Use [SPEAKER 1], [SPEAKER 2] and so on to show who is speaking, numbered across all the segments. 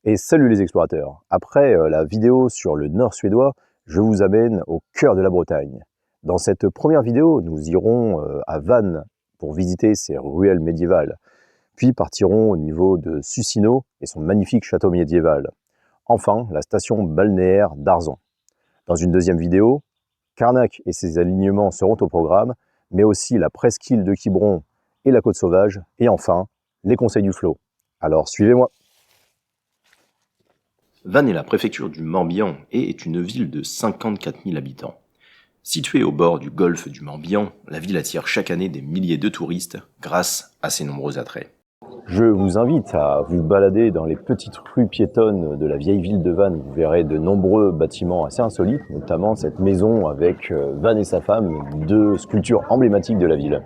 [SPEAKER 1] Et salut les explorateurs. Après la vidéo sur le nord suédois, je vous amène au cœur de la Bretagne. Dans cette première vidéo, nous irons à Vannes pour visiter ses ruelles médiévales, puis partirons au niveau de Sucino et son magnifique château médiéval. Enfin, la station balnéaire d'Arzon. Dans une deuxième vidéo, Carnac et ses alignements seront au programme, mais aussi la presqu'île de Quiberon et la côte sauvage, et enfin, les conseils du flot. Alors suivez-moi.
[SPEAKER 2] Vannes est la préfecture du Morbihan et est une ville de 54 000 habitants. Située au bord du golfe du Morbihan, la ville attire chaque année des milliers de touristes grâce à ses nombreux attraits.
[SPEAKER 1] Je vous invite à vous balader dans les petites rues piétonnes de la vieille ville de Vannes. Vous verrez de nombreux bâtiments assez insolites, notamment cette maison avec Vannes et sa femme, deux sculptures emblématiques de la ville.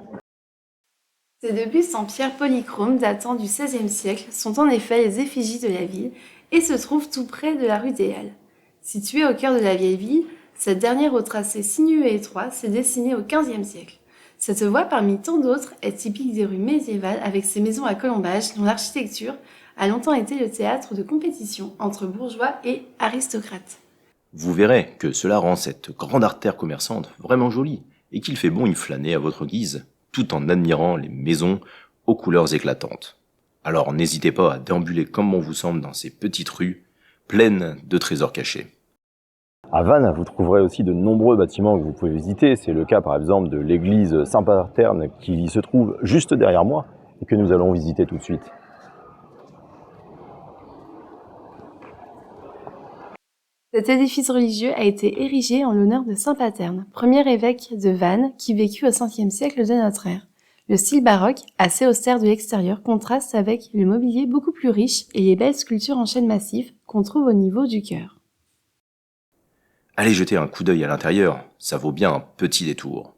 [SPEAKER 3] Ces deux bustes en pierre polychrome datant du XVIe siècle sont en effet les effigies de la ville et se trouvent tout près de la rue des Halles. Située au cœur de la vieille ville, cette dernière au tracé sinueux et étroit s'est dessinée au XVe siècle. Cette voie parmi tant d'autres est typique des rues médiévales avec ses maisons à colombages dont l'architecture a longtemps été le théâtre de compétition entre bourgeois et aristocrates.
[SPEAKER 2] Vous verrez que cela rend cette grande artère commerçante vraiment jolie et qu'il fait bon y flâner à votre guise, tout en admirant les maisons aux couleurs éclatantes. Alors n'hésitez pas à déambuler comme bon vous semble dans ces petites rues pleines de trésors cachés.
[SPEAKER 1] À Vannes, vous trouverez aussi de nombreux bâtiments que vous pouvez visiter. C'est le cas par exemple de l'église Saint-Paterne qui se trouve juste derrière moi et que nous allons visiter tout de suite.
[SPEAKER 3] Cet édifice religieux a été érigé en l'honneur de saint Paterne, premier évêque de Vannes qui vécut au Ve siècle de notre ère. Le style baroque, assez austère de l'extérieur, contraste avec le mobilier beaucoup plus riche et les belles sculptures en chêne massif qu'on trouve au niveau du chœur.
[SPEAKER 2] Allez jeter un coup d'œil à l'intérieur, ça vaut bien un petit détour.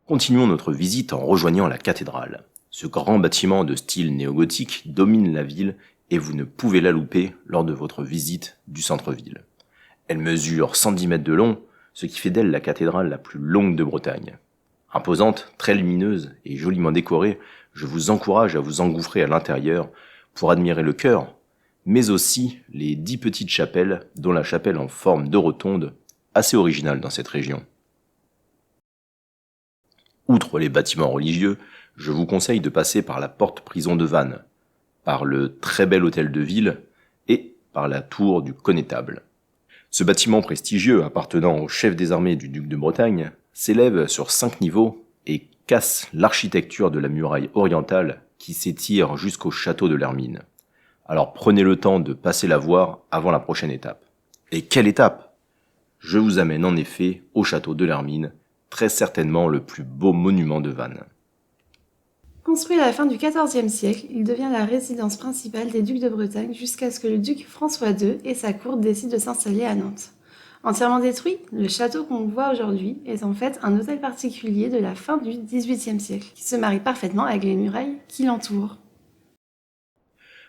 [SPEAKER 2] Continuons notre visite en rejoignant la cathédrale. Ce grand bâtiment de style néogothique domine la ville et vous ne pouvez la louper lors de votre visite du centre-ville. Elle mesure 110 mètres de long, ce qui fait d'elle la cathédrale la plus longue de Bretagne. Imposante, très lumineuse et joliment décorée, je vous encourage à vous engouffrer à l'intérieur pour admirer le chœur, mais aussi les 10 petites chapelles, dont la chapelle en forme de rotonde, assez originale dans cette région. Outre les bâtiments religieux, je vous conseille de passer par la porte-prison de Vannes, par le très bel hôtel de ville et par la tour du Connétable. Ce bâtiment prestigieux appartenant au chef des armées du duc de Bretagne s'élève sur 5 niveaux et casse l'architecture de la muraille orientale qui s'étire jusqu'au château de l'Hermine. Alors prenez le temps de passer la voir avant la prochaine étape. Et quelle étape ? Je vous amène en effet au château de l'Hermine, très certainement le plus beau monument de Vannes.
[SPEAKER 3] Construit à la fin du XIVe siècle, il devient la résidence principale des ducs de Bretagne jusqu'à ce que le duc François II et sa cour décident de s'installer à Nantes. Entièrement détruit, le château qu'on voit aujourd'hui est en fait un hôtel particulier de la fin du XVIIIe siècle, qui se marie parfaitement avec les murailles qui l'entourent.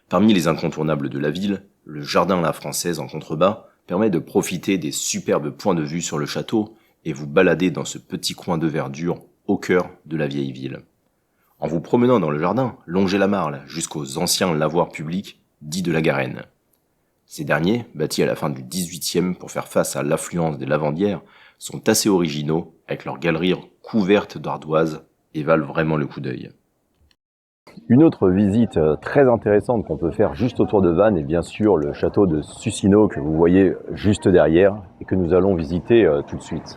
[SPEAKER 2] Parmi les incontournables de la ville, le jardin à la française en contrebas permet de profiter des superbes points de vue sur le château et vous balader dans ce petit coin de verdure au cœur de la vieille ville. En vous promenant dans le jardin, longez la Marle jusqu'aux anciens lavoirs publics dits de la Garenne. Ces derniers, bâtis à la fin du XVIIIe pour faire face à l'affluence des lavandières, sont assez originaux avec leurs galeries couvertes d'ardoises et valent vraiment le coup d'œil.
[SPEAKER 1] Une autre visite très intéressante qu'on peut faire juste autour de Vannes est bien sûr le château de Sucino que vous voyez juste derrière et que nous allons visiter tout de suite.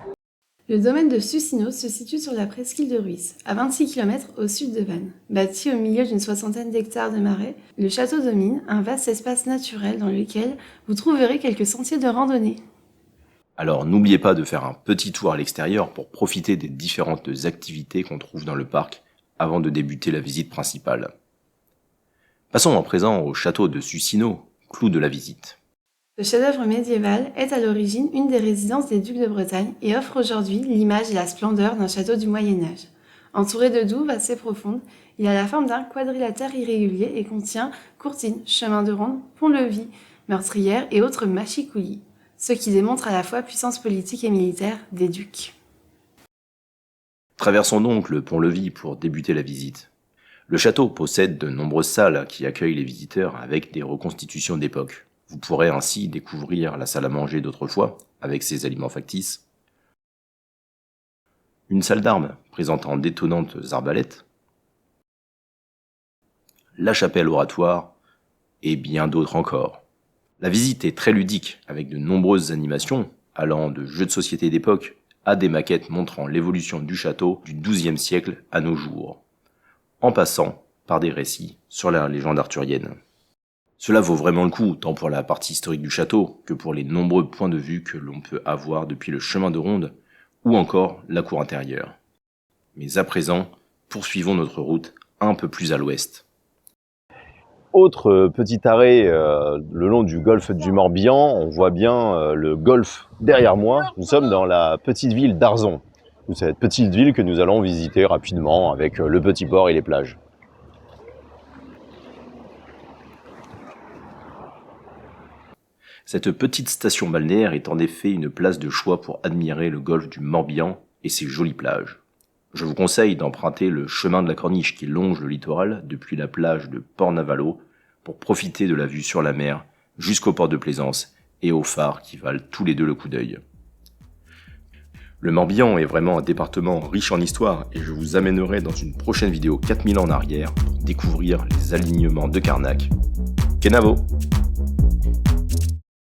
[SPEAKER 3] Le domaine de Sucino se situe sur la presqu'île de Ruisse, à 26 km au sud de Vannes. Bâti au milieu d'une soixantaine d'hectares de marais, le château domine un vaste espace naturel dans lequel vous trouverez quelques sentiers de randonnée.
[SPEAKER 2] Alors n'oubliez pas de faire un petit tour à l'extérieur pour profiter des différentes activités qu'on trouve dans le parc avant de débuter la visite principale. Passons à présent au château de Sucino, clou de la visite.
[SPEAKER 3] Ce chef-d'œuvre médiéval est à l'origine une des résidences des ducs de Bretagne et offre aujourd'hui l'image et la splendeur d'un château du Moyen-Âge. Entouré de douves assez profondes, il a la forme d'un quadrilatère irrégulier et contient courtines, chemins de ronde, pont-levis, meurtrières et autres machicoulis, ce qui démontre à la fois puissance politique et militaire des ducs.
[SPEAKER 2] Traversons donc le pont-levis pour débuter la visite. Le château possède de nombreuses salles qui accueillent les visiteurs avec des reconstitutions d'époque. Vous pourrez ainsi découvrir la salle à manger d'autrefois, avec ses aliments factices, une salle d'armes présentant d'étonnantes arbalètes, la chapelle oratoire, et bien d'autres encore. La visite est très ludique, avec de nombreuses animations, allant de jeux de société d'époque à des maquettes montrant l'évolution du château du XIIe siècle à nos jours, en passant par des récits sur la légende arthurienne. Cela vaut vraiment le coup, tant pour la partie historique du château, que pour les nombreux points de vue que l'on peut avoir depuis le chemin de ronde, ou encore la cour intérieure. Mais à présent, poursuivons notre route un peu plus à l'ouest.
[SPEAKER 1] Autre petit arrêt le long du golfe du Morbihan, on voit bien le golfe derrière moi. Nous sommes dans la petite ville d'Arzon. Cette petite ville que nous allons visiter rapidement avec le petit port et les plages.
[SPEAKER 2] Cette petite station balnéaire est en effet une place de choix pour admirer le golfe du Morbihan et ses jolies plages. Je vous conseille d'emprunter le chemin de la Corniche qui longe le littoral depuis la plage de Port-Navalo pour profiter de la vue sur la mer jusqu'au port de Plaisance et aux phares qui valent tous les deux le coup d'œil. Le Morbihan est vraiment un département riche en histoire et je vous amènerai dans une prochaine vidéo 4000 ans en arrière pour découvrir les alignements de Carnac. Kenavo!